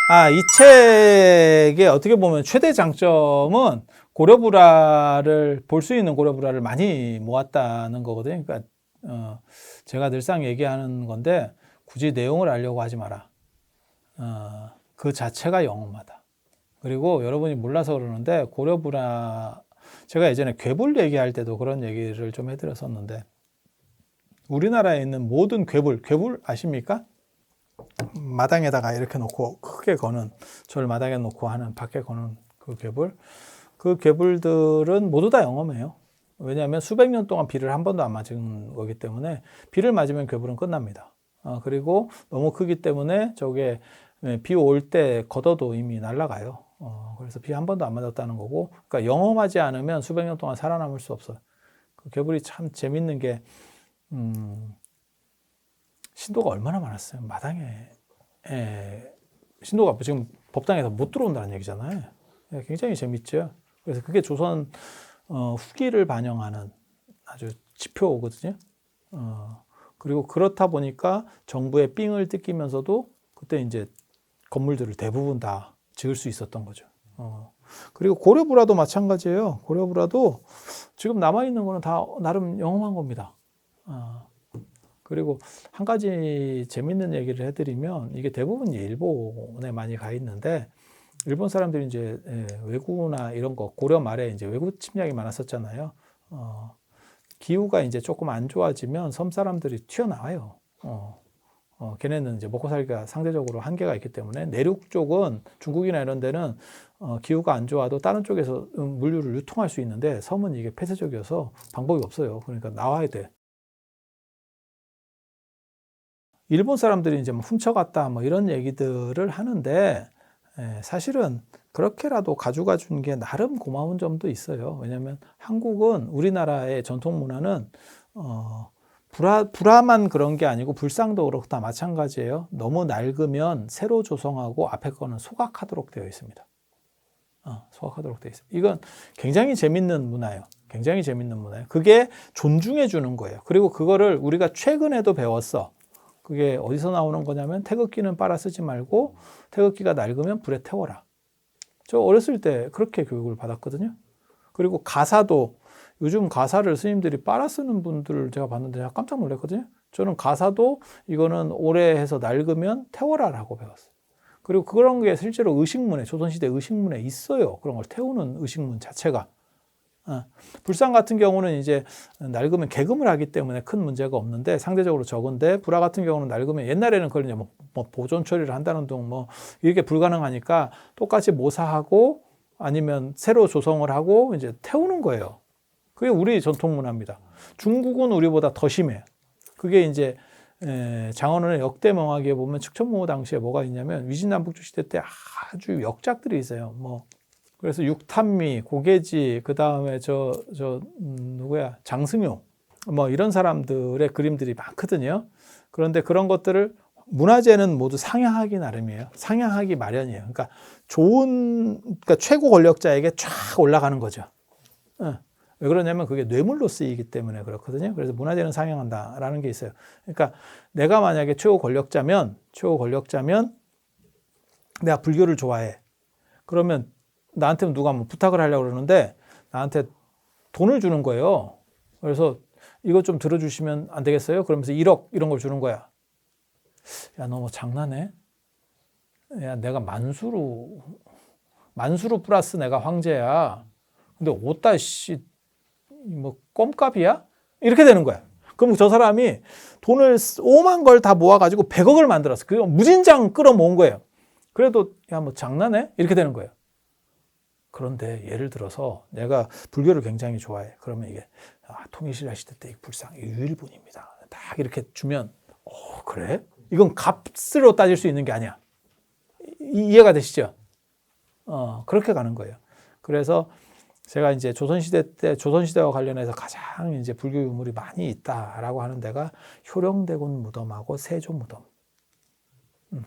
이 책의 어떻게 보면 최대 장점은 고려불화를 볼 수 있는 고려불화를 많이 모았다는 거거든요. 그러니까 제가 늘상 얘기하는 건데 굳이 내용을 알려고 하지 마라. 그 자체가 영험하다. 그리고 여러분이 몰라서 그러는데 고려불화 제가 예전에 괴불 얘기할 때도 그런 얘기를 좀 해드렸었는데 우리나라에 있는 모든 괴불 아십니까? 마당에다가 이렇게 놓고 크게 거는 절 마당에 놓고 하는 밖에 거는 그 괴불들은 모두 다 영험해요. 왜냐하면 수백 년 동안 비를 한 번도 안 맞은 거기 때문에 비를 맞으면 괴불은 끝납니다. 그리고 너무 크기 때문에 저게 비 올 때 걷어도 이미 날아가요. 그래서 비 한 번도 안 맞았다는 거고, 그러니까 영험하지 않으면 수백 년 동안 살아남을 수 없어요. 그 괴불이 참 재밌는 게 신도가 얼마나 많았어요. 마당에 신도가 지금 법당에서 못 들어온다는 얘기잖아요. 굉장히 재밌죠. 그래서 그게 조선 후기를 반영하는 아주 지표거든요. 그리고 그렇다 보니까 정부의 삥을 뜯기면서도 그때 이제 건물들을 대부분 다 지을 수 있었던 거죠. 그리고 고려불화도 마찬가지예요. 고려불화도 지금 남아있는 거는 다 나름 영험한 겁니다. 그리고 한 가지 재밌는 얘기를 해드리면 이게 대부분 일본에 많이 가 있는데 일본 사람들이 이제 왜구나 이런 거 고려 말에 이제 왜구 침략이 많았었잖아요. 기후가 이제 조금 안 좋아지면 섬 사람들이 튀어나와요. 걔네는 이제 먹고 살기가 상대적으로 한계가 있기 때문에 내륙 쪽은 중국이나 이런 데는 기후가 안 좋아도 다른 쪽에서 물류를 유통할 수 있는데 섬은 이게 폐쇄적이어서 방법이 없어요. 그러니까 나와야 돼. 일본 사람들이 이제 뭐 훔쳐갔다 뭐 이런 얘기들을 하는데 사실은 그렇게라도 가져가 준 게 나름 고마운 점도 있어요. 왜냐하면 한국은 우리나라의 전통 문화는 불화만 그런 게 아니고 불상도 그렇고 다 마찬가지예요. 너무 낡으면 새로 조성하고 앞에 거는 소각하도록 되어 있습니다. 소각하도록 되어 있어요. 이건 굉장히 재밌는 문화예요. 굉장히 재밌는 문화예요. 그게 존중해 주는 거예요. 그리고 그거를 우리가 최근에도 배웠어. 그게 어디서 나오는 거냐면 태극기는 빨아 쓰지 말고 태극기가 낡으면 불에 태워라. 저 어렸을 때 그렇게 교육을 받았거든요. 그리고 가사도 요즘 가사를 스님들이 빨아 쓰는 분들을 제가 봤는데 제가 깜짝 놀랐거든요. 저는 가사도 이거는 오래 해서 낡으면 태워라라고 배웠어요. 그리고 그런 게 실제로 의식문에 조선시대 의식문에 있어요. 그런 걸 태우는 의식문 자체가. 불상 같은 경우는 이제 낡으면 개금을 하기 때문에 큰 문제가 없는데 상대적으로 적은데 불화 같은 경우는 낡으면 옛날에는 그걸 이제 뭐 보존 처리를 한다는 등 뭐 이렇게 불가능하니까 똑같이 모사하고 아니면 새로 조성을 하고 이제 태우는 거예요. 그게 우리 전통 문화입니다. 중국은 우리보다 더 심해요. 그게 이제 장원원의 역대명화기에 보면 측천모호 당시에 뭐가 있냐면 위진남북조 시대 때 아주 역작들이 있어요. 뭐 그래서 육탄미, 고계지, 그 다음에 누구야? 장승용, 뭐 이런 사람들의 그림들이 많거든요. 그런데 그런 것들을 문화재는 모두 상향하기 나름이에요. 상향하기 마련이에요. 그러니까 그러니까 최고 권력자에게 쫙 올라가는 거죠. 왜 그러냐면 그게 뇌물로 쓰이기 때문에 그렇거든요. 그래서 문화재는 상향한다라는 게 있어요. 그러니까 내가 만약에 최고 권력자면 내가 불교를 좋아해. 그러면 나한테 누가 뭐 부탁을 하려고 그러는데 나한테 돈을 주는 거예요. 그래서 이것 좀 들어주시면 안 되겠어요? 그러면서 1억 이런 걸 주는 거야. 야, 너 뭐 장난해? 야, 내가 만수로 플러스 내가 황제야. 근데 오따 씨, 뭐 껌값이야? 이렇게 되는 거야. 그럼 저 사람이 돈을 오만 걸 다 모아가지고 100억을 만들었어. 그리고 무진장 끌어모은 거예요. 그래도 야, 뭐 장난해? 이렇게 되는 거예요. 그런데 예를 들어서 내가 불교를 굉장히 좋아해. 그러면 이게 통일신라 시대 때 불상 유일본입니다. 딱 이렇게 주면 그래? 이건 값으로 따질 수 있는 게 아니야. 이해가 되시죠? 그렇게 가는 거예요. 그래서 제가 이제 조선시대와 관련해서 가장 이제 불교 유물이 많이 있다라고 하는 데가 효령대군 무덤하고 세조 무덤.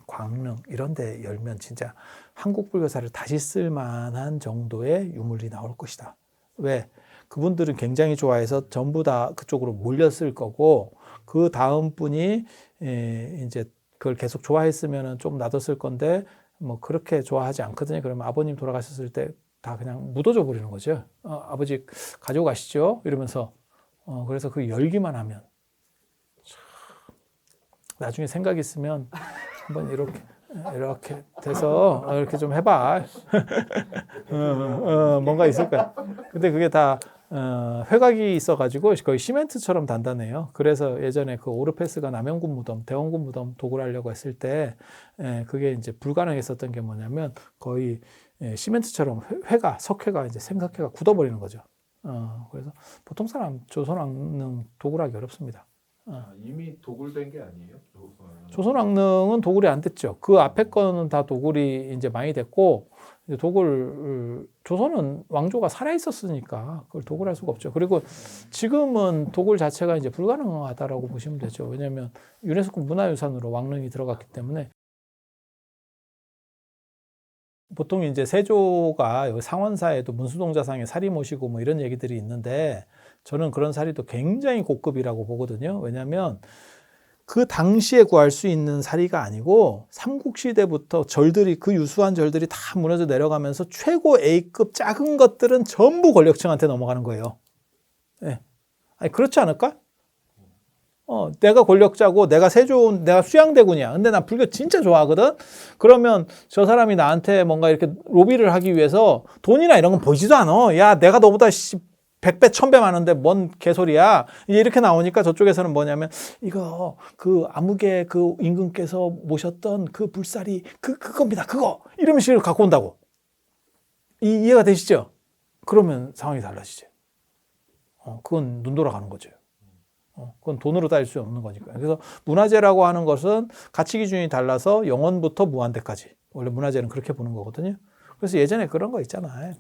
광릉 이런 데 열면 진짜 한국 불교사를 다시 쓸 만한 정도의 유물이 나올 것이다. 왜? 그분들은 굉장히 좋아해서 전부 다 그쪽으로 몰렸을 거고 그 다음 분이 이제 그걸 계속 좋아했으면 좀 놔뒀을 건데 뭐 그렇게 좋아하지 않거든요. 그러면 아버님 돌아가셨을 때 다 그냥 묻어줘 버리는 거죠. 아버지 가지고 가시죠. 이러면서 그래서 그 열기만 하면 나중에 생각 있으면 한번 이렇게 돼서 이렇게 좀 해봐. 뭔가 있을 거야. 근데 그게 다 회각이 있어가지고 거의 시멘트처럼 단단해요. 그래서 예전에 그 오르페스가 남영군 무덤, 대원군 무덤 도굴 하려고 했을 때 그게 이제 불가능했었던 게 뭐냐면 거의 시멘트처럼 석회가 이제 생석회가 굳어버리는 거죠. 그래서 보통 사람 조선왕릉 도굴하기 어렵습니다. 이미 도굴된 게 아니에요? 조선왕릉은 도굴이 안 됐죠. 그 앞에 거는 다 도굴이 이제 많이 됐고, 조선은 왕조가 살아 있었으니까 그걸 도굴할 수가 없죠. 그리고 지금은 도굴 자체가 이제 불가능하다라고 보시면 되죠. 왜냐하면 유네스코 문화유산으로 왕릉이 들어갔기 때문에. 보통 이제 세조가 여기 상원사에도 문수동자상에 사리 모시고 뭐 이런 얘기들이 있는데 저는 그런 사리도 굉장히 고급이라고 보거든요. 왜냐하면 그 당시에 구할 수 있는 사리가 아니고 삼국시대부터 절들이 그 유수한 절들이 다 무너져 내려가면서 최고 A급 작은 것들은 전부 권력층한테 넘어가는 거예요. 네. 아니 그렇지 않을까? 내가 권력자고 내가 수양대군이야. 근데 나 불교 진짜 좋아하거든. 그러면 저 사람이 나한테 뭔가 이렇게 로비를 하기 위해서 돈이나 이런 건 보이지도 않아. 야, 내가 너보다 100배, 1000배 많은데 뭔 개소리야. 이제 이렇게 나오니까 저쪽에서는 뭐냐면 이거 그 암흑의 그 임금께서 모셨던 그 불살이 그겁니다. 그거. 이런 식으로 갖고 온다고. 이해가 되시죠? 그러면 상황이 달라지죠. 그건 눈 돌아가는 거죠. 그건 돈으로 따질 수 없는 거니까요. 그래서 문화재라고 하는 것은 가치 기준이 달라서 영원부터 무한대까지. 원래 문화재는 그렇게 보는 거거든요. 그래서 예전에 그런 거 있잖아요.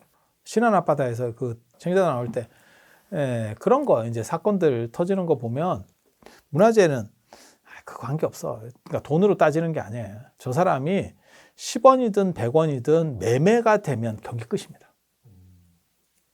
신안 앞바다에서 그 청계천 나올 때 그런 거 이제 사건들 터지는 거 보면 문화재는 그 관계 없어. 그러니까 돈으로 따지는 게 아니에요. 저 사람이 10원이든 100원이든 매매가 되면 경기 끝입니다.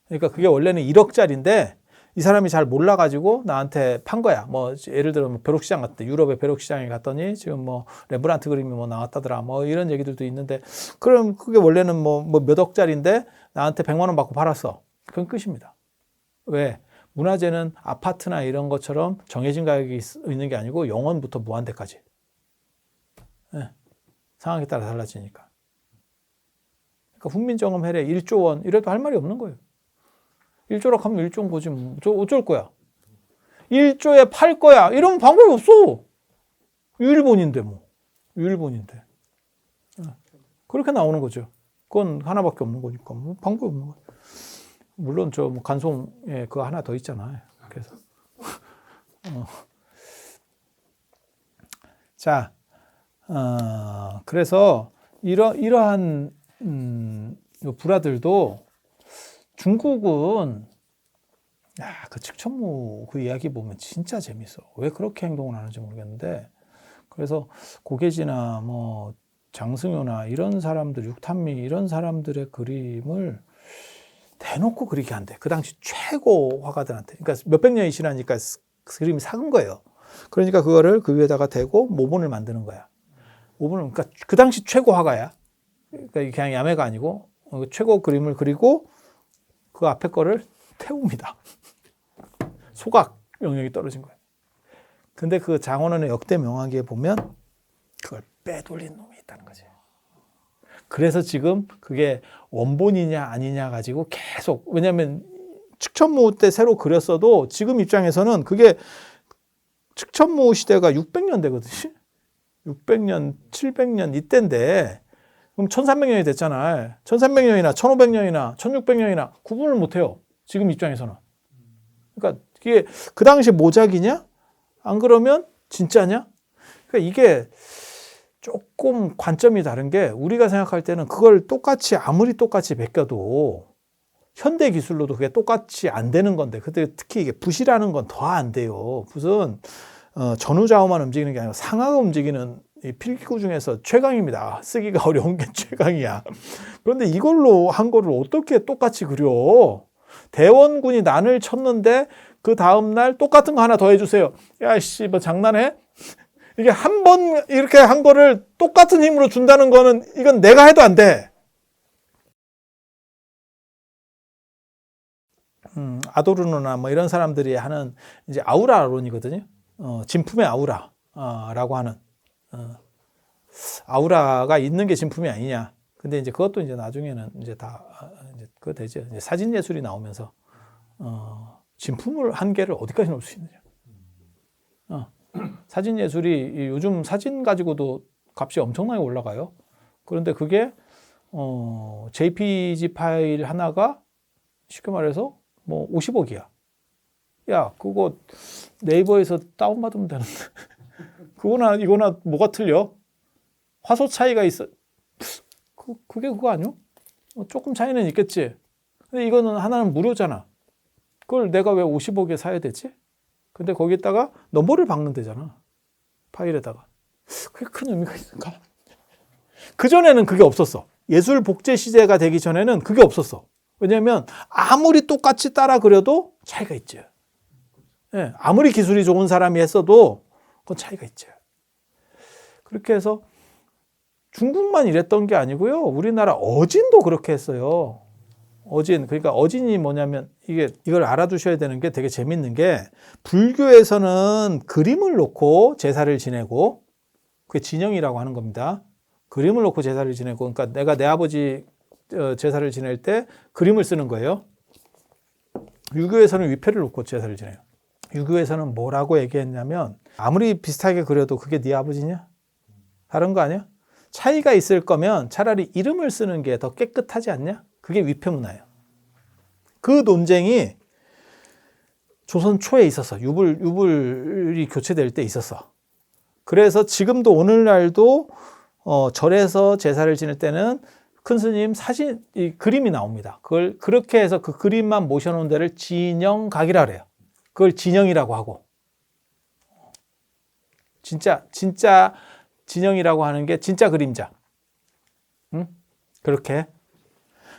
그러니까 그게 원래는 1억짜리인데 이 사람이 잘 몰라가지고 나한테 판 거야. 뭐 예를 들어 뭐 벼룩시장 갔대. 유럽의 벼룩시장에 갔더니 지금 뭐 렘브란트 그림이 뭐 나왔다더라. 뭐 이런 얘기들도 있는데 그럼 그게 원래는 뭐 몇 억짜리인데 나한테 100만 원 받고 팔았어. 그건 끝입니다. 왜? 문화재는 아파트나 이런 것처럼 정해진 가격이 있는 게 아니고 영원부터 무한대까지. 네. 상황에 따라 달라지니까. 그러니까 훈민정음 해례 1조 원 이래도 할 말이 없는 거예요. 1조라고 하면 1조인 거지. 저 어쩔 거야. 1조에 팔 거야. 이러면 방법이 없어. 유일본인데 뭐. 유일본인데. 그렇게 나오는 거죠. 그건 하나밖에 없는 거니까. 뭐 방법이 없는 거야. 물론 저 뭐 간송에 그거 하나 더 있잖아요. 그래서. 자, 그래서 이러한 불화들도 중국은 그 측천무 그 이야기 보면 진짜 재밌어. 왜 그렇게 행동을 하는지 모르겠는데 그래서 고계지나 뭐 장승효나 이런 사람들 육탄미 이런 사람들의 그림을 대놓고 그리게 한대. 그 당시 최고 화가들한테. 그러니까 몇백 년이 지나니까 그림이 삭은 거예요. 그러니까 그거를 그 위에다가 대고 모본을 만드는 거야. 모본을 그러니까 그 당시 최고 화가야. 그러니까 그냥 야매가 아니고 최고 그림을 그리고 그 앞에 거를 태웁니다. 소각 영역이 떨어진 거예요. 근데 그 장원원의 역대 명화기에 보면 그걸 빼돌린 놈이 있다는 거지. 그래서 지금 그게 원본이냐 아니냐 가지고 계속 왜냐하면 측천무 때 새로 그렸어도 지금 입장에서는 그게 측천무 시대가 600년 되거든요. 600년, 700년 이때인데 그럼 1300년이 됐잖아요. 1300년이나 1500년이나 1600년이나 구분을 못해요. 지금 입장에서는. 그러니까 이게 그 당시 모작이냐? 안 그러면 진짜냐? 그러니까 이게 조금 관점이 다른 게 우리가 생각할 때는 그걸 똑같이 아무리 똑같이 베껴도 현대 기술로도 그게 똑같이 안 되는 건데 그때 특히 이게 붓이라는 건 더 안 돼요. 붓은 전후좌우만 움직이는 게 아니라 상하가 움직이는 이 필기구 중에서 최강입니다. 쓰기가 어려운 게 최강이야. 그런데 이걸로 한 거를 어떻게 똑같이 그려? 대원군이 난을 쳤는데 그 다음날 똑같은 거 하나 더 해주세요. 야, 씨, 뭐 장난해? 이게 한 번 이렇게 한 거를 똑같은 힘으로 준다는 거는 이건 내가 해도 안 돼. 아도르노나 뭐 이런 사람들이 하는 이제 아우라론이거든요. 진품의 아우라라고 하는 아우라가 있는 게 진품이 아니냐. 근데 이제 그것도 이제 나중에는 이제 다 이제 그거 되죠. 이제 사진 예술이 나오면서 진품을 한 개를 어디까지 넣을 수 있느냐. 사진 예술이 요즘 사진 가지고도 값이 엄청나게 올라가요. 그런데 그게 JPG 파일 하나가 쉽게 말해서 뭐 50억이야. 야, 그거 네이버에서 다운받으면 되는데. 그거나 이거나 뭐가 틀려? 화소 차이가 있어. 그게 그거 아니요? 조금 차이는 있겠지. 근데 이거는 하나는 무료잖아. 그걸 내가 왜 50억에 사야 되지? 근데 거기다가 넘버를 박는 데잖아. 파일에다가. 그게 큰 의미가 있을까? 그전에는 그게 없었어. 예술 복제 시대가 되기 전에는 그게 없었어. 왜냐하면 아무리 똑같이 따라 그려도 차이가 있죠. 예, 아무리 기술이 좋은 사람이 했어도 그건 차이가 있죠. 그렇게 해서 중국만 이랬던 게 아니고요. 우리나라 어진도 그렇게 했어요. 어진, 그러니까 어진이 뭐냐면 이걸 알아두셔야 되는 게 되게 재밌는 게 불교에서는 그림을 놓고 제사를 지내고 그게 진영이라고 하는 겁니다. 그림을 놓고 제사를 지내고 그러니까 내가 내 아버지 제사를 지낼 때 그림을 쓰는 거예요. 유교에서는 위패를 놓고 제사를 지내요. 유교에서는 뭐라고 얘기했냐면 아무리 비슷하게 그려도 그게 네 아버지냐? 다른 거 아니야? 차이가 있을 거면 차라리 이름을 쓰는 게 더 깨끗하지 않냐? 그게 위패 문화예요. 그 논쟁이 조선 초에 있었어. 유불이 교체될 때 있었어. 그래서 지금도 오늘날도 절에서 제사를 지낼 때는 큰 스님 사진, 이 그림이 나옵니다. 그걸 그렇게 해서 그 그림만 모셔놓은 데를 진영각이라 그래요. 그걸 진영이라고 하고. 진짜 진영이라고 하는 게 진짜 그림자. 응? 그렇게.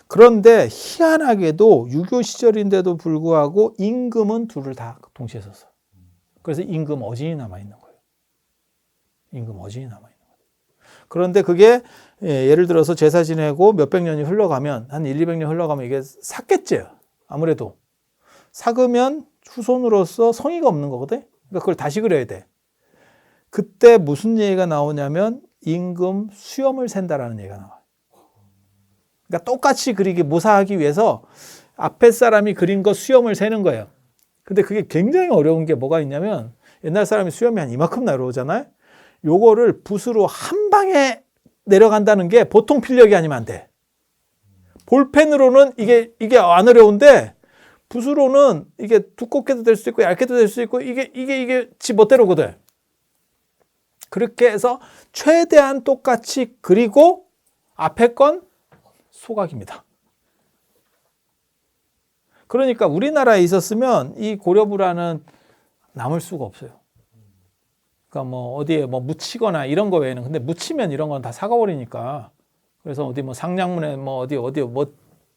그런데 희한하게도 유교 시절인데도 불구하고 임금은 둘을 다 동시에 썼어. 그래서 임금 어진이 남아있는 거예요. 임금 어진이 남아있는 거예요. 그런데 그게 예를 들어서 제사 지내고 몇백 년이 흘러가면 한 1,200년 흘러가면 이게 삭겠지. 아무래도. 삭으면 후손으로서 성의가 없는 거거든. 그러니까 그걸 다시 그려야 돼. 그때 무슨 얘기가 나오냐면 임금 수염을 샌다라는 얘기가 나와요. 그러니까 똑같이 그리기 모사하기 위해서 앞에 사람이 그린 거 수염을 세는 거예요. 근데 그게 굉장히 어려운 게 뭐가 있냐면 옛날 사람이 수염이 한 이만큼 내려오잖아요. 요거를 붓으로 한 방에 내려간다는 게 보통 필력이 아니면 안 돼. 볼펜으로는 이게 안 어려운데 붓으로는 이게 두껍게도 될 수 있고 얇게도 될 수 있고 이게 지 멋대로거든. 그렇게 해서 최대한 똑같이 그리고 앞에 건 소각입니다. 그러니까 우리나라에 있었으면 이 고려부라는 남을 수가 없어요. 그러니까 뭐 어디에 뭐 묻히거나 이런 거 외에는 근데 묻히면 이런 건 다 사가버리니까 그래서 어디 뭐 상량문에 뭐 어디 뭐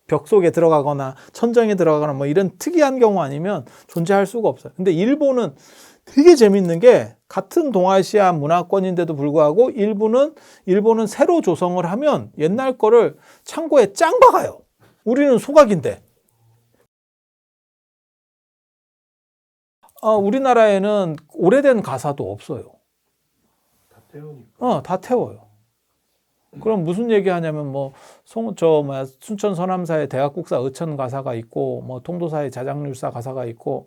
벽 속에 들어가거나 천정에 들어가거나 뭐 이런 특이한 경우 아니면 존재할 수가 없어요. 근데 일본은 되게 재밌는 게 같은 동아시아 문화권인데도 불구하고 일본은 새로 조성을 하면 옛날 거를 창고에 짱 박아요. 우리는 소각인데. 우리나라에는 오래된 가사도 없어요. 다 태우니까. 다 태워요. 그럼 무슨 얘기 하냐면 순천 서남사의 대각국사 의천 가사가 있고 뭐 통도사의 자장률사 가사가 있고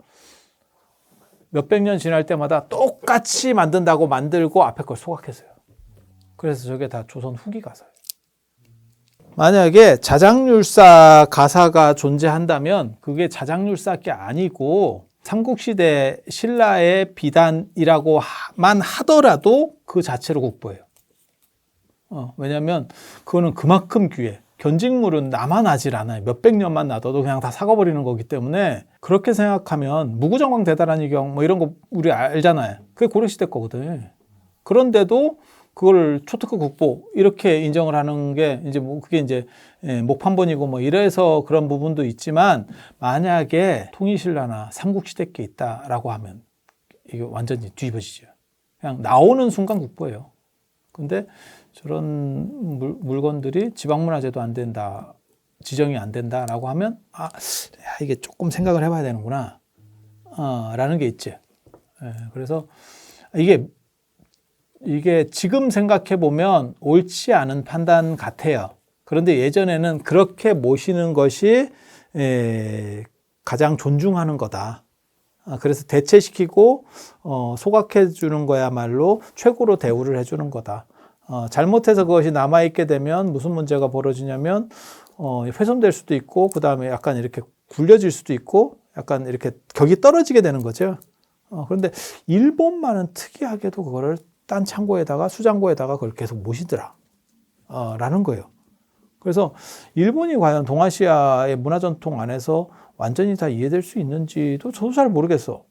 몇백 년 지날 때마다 똑같이 만든다고 만들고 앞에 걸 소각했어요. 그래서 저게 다 조선 후기 가사예요. 만약에 자장률사 가사가 존재한다면 그게 자장률사 게 아니고 삼국시대 신라의 비단이라고만 하더라도 그 자체로 국보예요. 왜냐하면 그거는 그만큼 귀해. 견직물은 남아나질 않아요. 몇백 년만 놔둬도 그냥 다 사가버리는 거기 때문에 그렇게 생각하면 무구정방 대다란이경 뭐 이런 거 우리 알잖아요. 그게 고려시대 거거든. 그런데도 그걸 초특급 국보 이렇게 인정을 하는 게 이제 뭐 그게 이제 목판본이고 뭐 이래서 그런 부분도 있지만 만약에 통일신라나 삼국시대 게 있다라고 하면 이게 완전히 뒤집어지죠. 그냥 나오는 순간 국보예요. 근데 저런 물건들이 지방문화재도 안 된다, 지정이 안 된다라고 하면 아, 이게 조금 생각을 해봐야 되는구나 라는 게 있지. 그래서 이게 지금 생각해 보면 옳지 않은 판단 같아요. 그런데 예전에는 그렇게 모시는 것이 가장 존중하는 거다. 그래서 대체시키고 소각해 주는 거야말로 최고로 대우를 해주는 거다. 잘못해서 그것이 남아있게 되면 무슨 문제가 벌어지냐면 훼손될 수도 있고 그 다음에 약간 이렇게 굴려질 수도 있고 약간 이렇게 격이 떨어지게 되는 거죠. 그런데 일본만은 특이하게도 그거를 딴 창고에다가 수장고에다가 그걸 계속 모시더라 라는 거예요. 그래서 일본이 과연 동아시아의 문화 전통 안에서 완전히 다 이해될 수 있는지도 저도 잘 모르겠어.